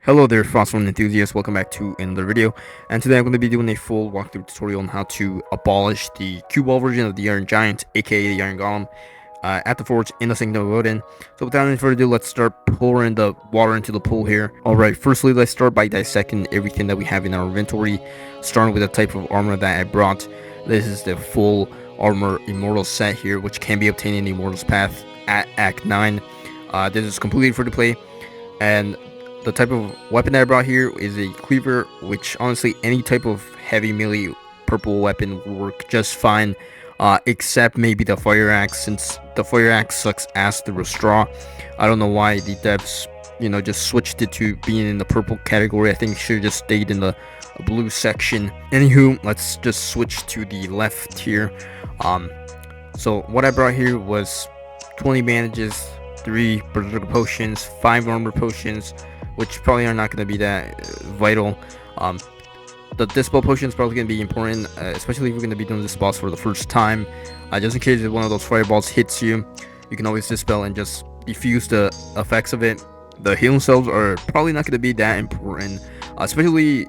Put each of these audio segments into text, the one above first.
Hello there, Frostborn enthusiasts. Welcome back to another video. And today I'm going to be doing a full walkthrough tutorial on how to abolish the cue ball version of the Iron Giant, aka the Iron Golem, at the forge in the Sanctum of Odin. So without any further ado, let's start pouring the water into the pool here. Alright, firstly, let's start by dissecting everything that we have in our inventory, starting with the type of armor that I brought. This is the full armor Immortal set here, which can be obtained in the Immortals Path at Act 9. This is completely free to play, and the type of weapon that I brought here is a cleaver, which honestly any type of heavy melee purple weapon will work just fine, except maybe the fire axe, since the fire axe sucks ass through a straw. I don't know why the devs, just switched it to being in the purple category. I think it should have just stayed in the blue section. Anywho, let's just switch to the left here. So what I brought here was 20 bandages, 3 berserker potions, 5 armor potions, which probably are not going to be that vital. The dispel potion is probably going to be important, especially if we're going to be doing this boss for the first time. Just in case if one of those fireballs hits you, you can always dispel and just diffuse the effects of it. The healing cells are probably not going to be that important, especially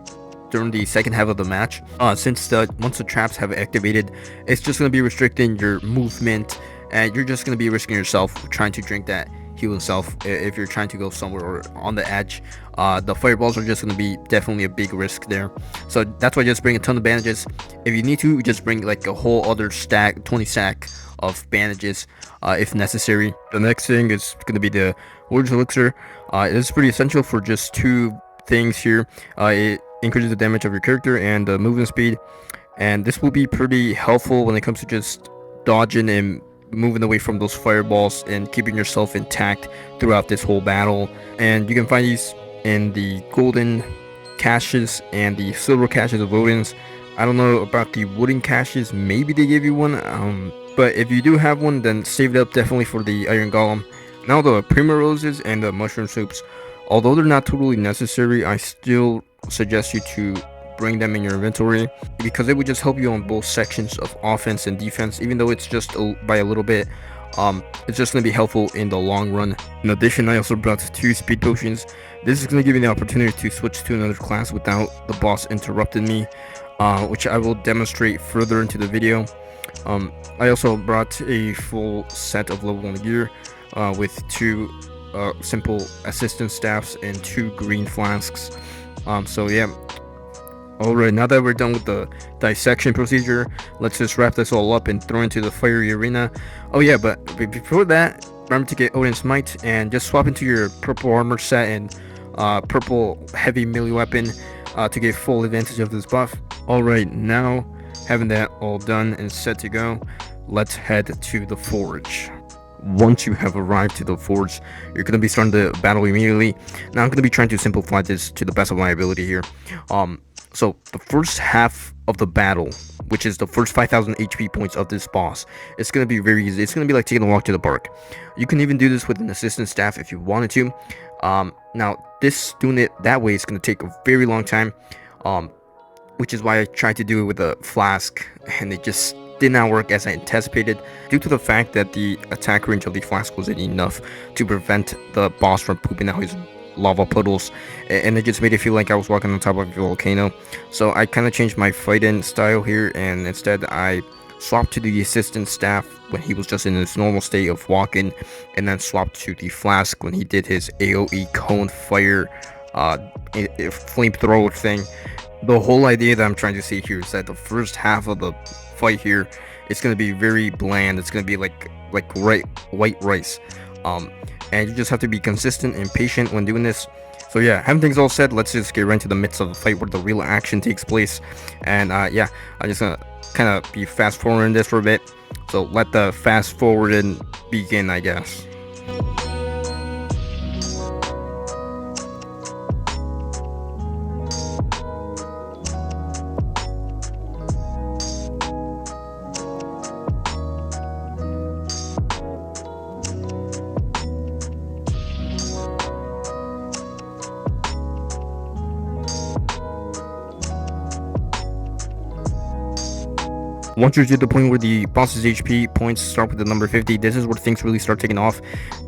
during the second half of the match, since once the traps have activated, it's just going to be restricting your movement, and you're just going to be risking yourself trying to drink that healing self if you're trying to go somewhere or on the edge. The fireballs are just going to be definitely a big risk there, so that's why I just bring a ton of bandages. If you need to, just bring like a whole other stack, 20 stack of bandages if necessary. The next thing is going to be the Warrior's Elixir. It is pretty essential for just 2 things here. It increases the damage of your character and the movement speed, and this will be pretty helpful when it comes to just dodging and moving away from those fireballs and keeping yourself intact throughout this whole battle. And you can find these in the golden caches and the silver caches of Odin's. I don't know about the wooden caches, maybe they give you one, but if you do have one, then save it up definitely for the Iron Golem. Now the Primroses and the Mushroom Soups, although they're not totally necessary, I still suggest you to bring them in your inventory, because it would just help you on both sections of offense and defense. Even though it's just by a little bit, it's just going to be helpful in the long run. In addition, I also brought 2 speed potions. This is going to give me the opportunity to switch to another class without the boss interrupting me, which I will demonstrate further into the video. I also brought a full set of level 1 gear with 2 simple assistance staffs and 2 green flasks. So yeah. Alright, now that we're done with the dissection procedure, let's just wrap this all up and throw into the fiery arena. Oh yeah, but before that, remember to get Odin's Might and just swap into your purple armor set and purple heavy melee weapon to get full advantage of this buff. Alright, now having that all done and set to go, let's head to the forge. Once you have arrived to the forge, you're going to be starting the battle immediately. Now I'm going to be trying to simplify this to the best of my ability here. So the first half of the battle, which is the first 5,000 HP points of this boss, it's going to be very easy. It's going to be like taking a walk to the park. You can even do this with an assistant staff if you wanted to. Now doing it that way is going to take a very long time, which is why I tried to do it with a flask, and it just did not work as I anticipated, due to the fact that the attack range of the flask wasn't enough to prevent the boss from pooping out his lava puddles, and it just made it feel like I was walking on top of a volcano. So I kind of changed my fighting style here, and instead I swapped to the assistant staff when he was just in his normal state of walking, and then swapped to the flask when he did his AoE cone fire flamethrower thing. The whole idea that I'm trying to say here is that the first half of the fight here, it's going to be very bland. It's going to be like white rice, and you just have to be consistent and patient when doing this. So yeah, having things all said, let's just get right into the midst of the fight where the real action takes place. And yeah, I'm just gonna kind of be fast forwarding this for a bit, so let the fast forwarding begin, I guess. Once you're to the point where the boss's HP points start with the number 50, this is where things really start taking off,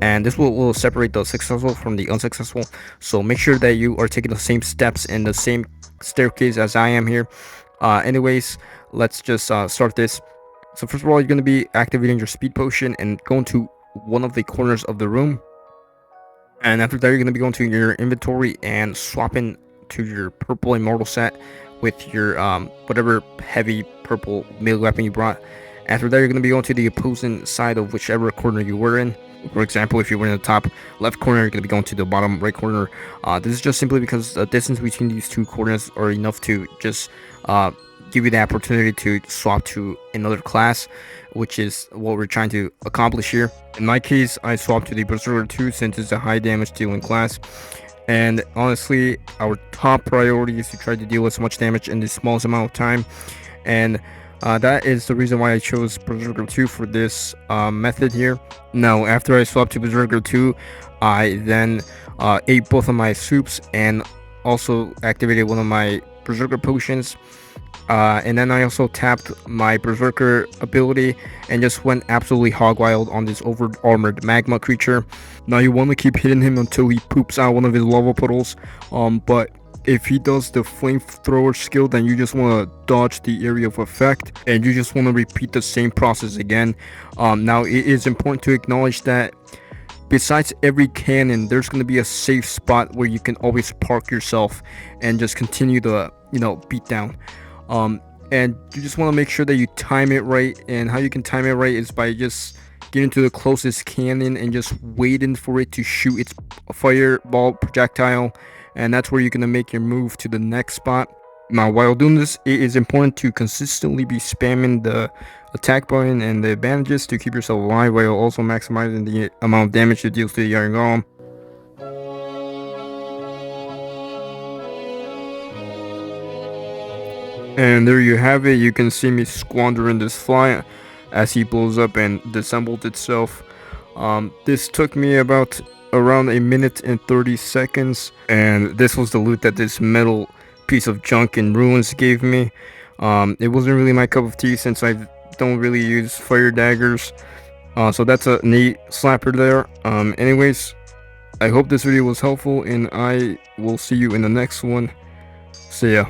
and this will separate the successful from the unsuccessful. So make sure that you are taking the same steps and the same staircase as I am here. Anyways, let's just start this. So first of all, you're going to be activating your speed potion and going to one of the corners of the room. And after that, you're going to be going to your inventory and swapping to your purple immortal set with your whatever heavy purple melee weapon you brought. After that, you're going to be going to the opposing side of whichever corner you were in. For example, if you were in the top left corner, you're going to be going to the bottom right corner. This is just simply because the distance between these two corners are enough to just give you the opportunity to swap to another class, which is what we're trying to accomplish here. In my case, I swapped to the Berserker 2 since it's a high damage dealing class. And honestly, our top priority is to try to deal as much damage in the smallest amount of time. And that is the reason why I chose Berserker 2 for this method here. Now, after I swapped to Berserker 2, I then ate both of my soups and also activated one of my Berserker potions. And then I also tapped my Berserker ability and just went absolutely hog wild on this over armored magma creature. Now you want to keep hitting him until he poops out one of his lava puddles, but if he does the flamethrower skill, then you just want to dodge the area of effect and you just want to repeat the same process again. Now it is important to acknowledge that besides every cannon, there's going to be a safe spot where you can always park yourself and just continue the beat down. And you just want to make sure that you time it right, and how you can time it right is by just getting to the closest cannon and just waiting for it to shoot its fireball projectile, and that's where you're going to make your move to the next spot. Now while doing this, it is important to consistently be spamming the attack button and the bandages to keep yourself alive, while also maximizing the amount of damage it deals to the Iron Golem. And there you have it. You can see me squandering this fly as he blows up and disassembled itself. This took me about around a minute and 30 seconds, and this was the loot that this metal piece of junk in ruins gave me. It wasn't really my cup of tea since I don't really use fire daggers, so that's a neat slapper there. Anyways, I hope this video was helpful, and I will see you in the next one. See ya.